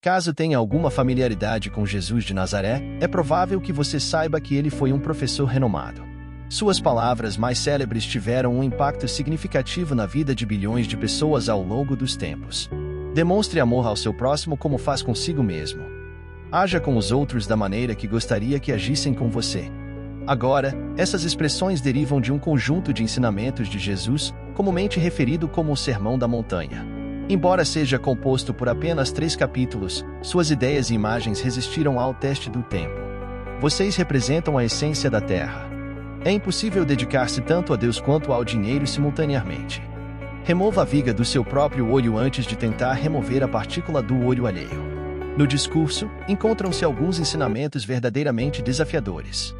Caso tenha alguma familiaridade com Jesus de Nazaré, é provável que você saiba que ele foi um professor renomado. Suas palavras mais célebres tiveram um impacto significativo na vida de bilhões de pessoas ao longo dos tempos. Demonstre amor ao seu próximo como faz consigo mesmo. Haja com os outros da maneira que gostaria que agissem com você. Agora, essas expressões derivam de um conjunto de ensinamentos de Jesus, comumente referido como o Sermão da Montanha. Embora seja composto por apenas 3 capítulos, suas ideias e imagens resistiram ao teste do tempo. Vocês representam a essência da Terra. É impossível dedicar-se tanto a Deus quanto ao dinheiro simultaneamente. Remova a viga do seu próprio olho antes de tentar remover a partícula do olho alheio. No discurso, encontram-se alguns ensinamentos verdadeiramente desafiadores.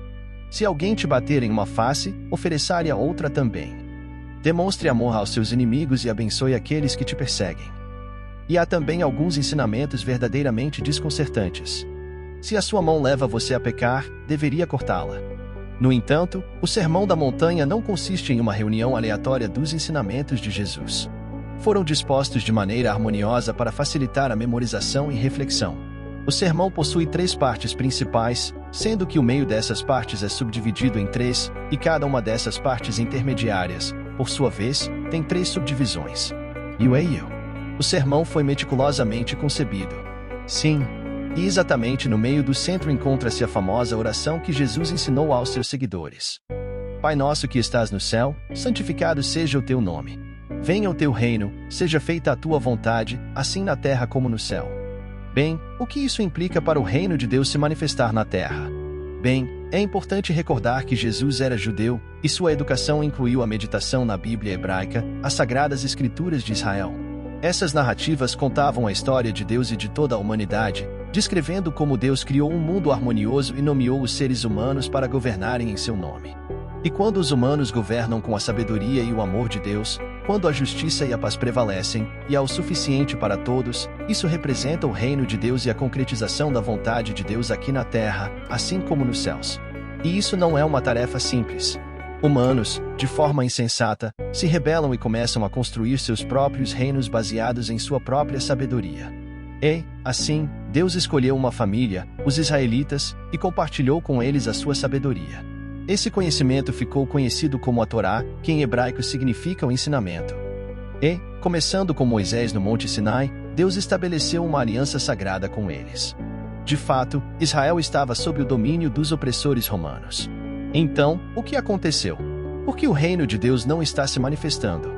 Se alguém te bater em uma face, ofereça-lhe a outra também. Demonstre amor aos seus inimigos e abençoe aqueles que te perseguem. E há também alguns ensinamentos verdadeiramente desconcertantes. Se a sua mão leva você a pecar, deveria cortá-la. No entanto, o Sermão da Montanha não consiste em uma reunião aleatória dos ensinamentos de Jesus. Foram dispostos de maneira harmoniosa para facilitar a memorização e reflexão. O sermão possui 3 partes principais, sendo que o meio dessas partes é subdividido em 3, e cada uma dessas partes intermediárias, por sua vez, tem 3 subdivisões. O sermão foi meticulosamente concebido. Sim, e exatamente no meio do centro encontra-se a famosa oração que Jesus ensinou aos seus seguidores. Pai nosso que estás no céu, santificado seja o teu nome. Venha o teu reino, seja feita a tua vontade, assim na terra como no céu. Bem, o que isso implica para o reino de Deus se manifestar na terra? Bem, é importante recordar que Jesus era judeu, e sua educação incluiu a meditação na Bíblia hebraica, as Sagradas Escrituras de Israel. Essas narrativas contavam a história de Deus e de toda a humanidade, descrevendo como Deus criou um mundo harmonioso e nomeou os seres humanos para governarem em seu nome. E quando os humanos governam com a sabedoria e o amor de Deus, quando a justiça e a paz prevalecem, e há o suficiente para todos, isso representa o reino de Deus e a concretização da vontade de Deus aqui na terra, assim como nos céus. E isso não é uma tarefa simples. Humanos, de forma insensata, se rebelam e começam a construir seus próprios reinos baseados em sua própria sabedoria. E, assim, Deus escolheu uma família, os israelitas, e compartilhou com eles a sua sabedoria. Esse conhecimento ficou conhecido como a Torá, que em hebraico significa o ensinamento. E, começando com Moisés no Monte Sinai, Deus estabeleceu uma aliança sagrada com eles. De fato, Israel estava sob o domínio dos opressores romanos. Então, o que aconteceu? Por que o reino de Deus não está se manifestando?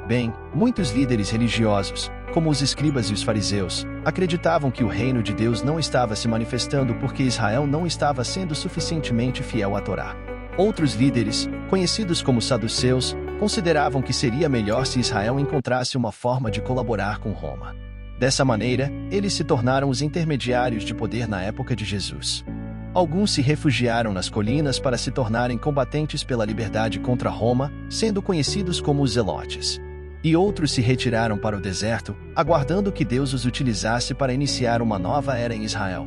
Bem, muitos líderes religiosos, como os escribas e os fariseus, acreditavam que o reino de Deus não estava se manifestando porque Israel não estava sendo suficientemente fiel à Torá. Outros líderes, conhecidos como saduceus, consideravam que seria melhor se Israel encontrasse uma forma de colaborar com Roma. Dessa maneira, eles se tornaram os intermediários de poder na época de Jesus. Alguns se refugiaram nas colinas para se tornarem combatentes pela liberdade contra Roma, sendo conhecidos como os zelotes. E outros se retiraram para o deserto, aguardando que Deus os utilizasse para iniciar uma nova era em Israel.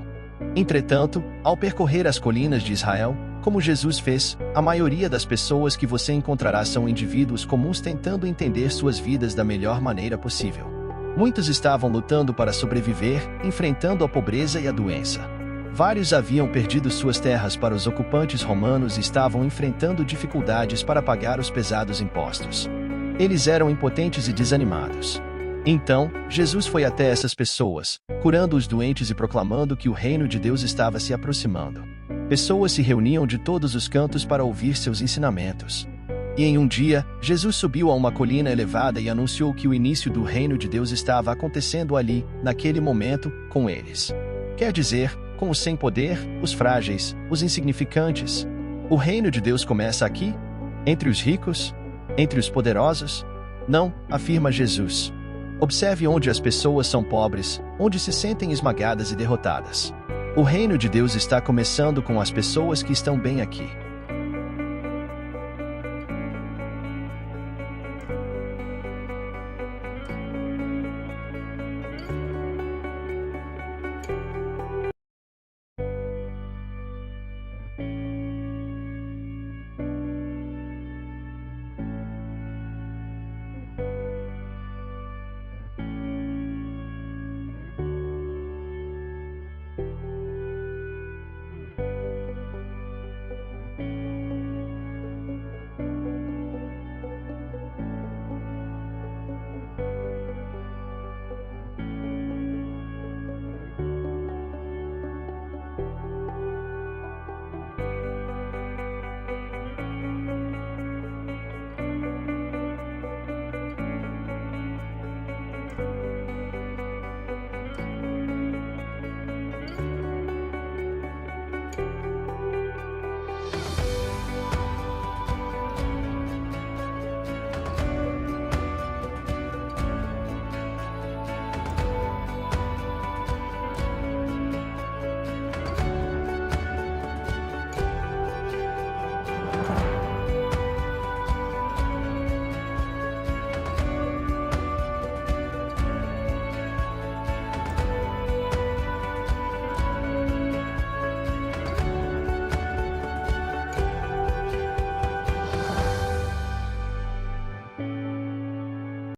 Entretanto, ao percorrer as colinas de Israel, como Jesus fez, a maioria das pessoas que você encontrará são indivíduos comuns tentando entender suas vidas da melhor maneira possível. Muitos estavam lutando para sobreviver, enfrentando a pobreza e a doença. Vários haviam perdido suas terras para os ocupantes romanos e estavam enfrentando dificuldades para pagar os pesados impostos. Eles eram impotentes e desanimados. Então, Jesus foi até essas pessoas, curando os doentes e proclamando que o reino de Deus estava se aproximando. Pessoas se reuniam de todos os cantos para ouvir seus ensinamentos. E em um dia, Jesus subiu a uma colina elevada e anunciou que o início do reino de Deus estava acontecendo ali, naquele momento, com eles. Quer dizer, com os sem poder, os frágeis, os insignificantes. O reino de Deus começa aqui? Entre os ricos? Entre os poderosos? Não, afirma Jesus. Observe onde as pessoas são pobres, onde se sentem esmagadas e derrotadas. O reino de Deus está começando com as pessoas que estão bem aqui.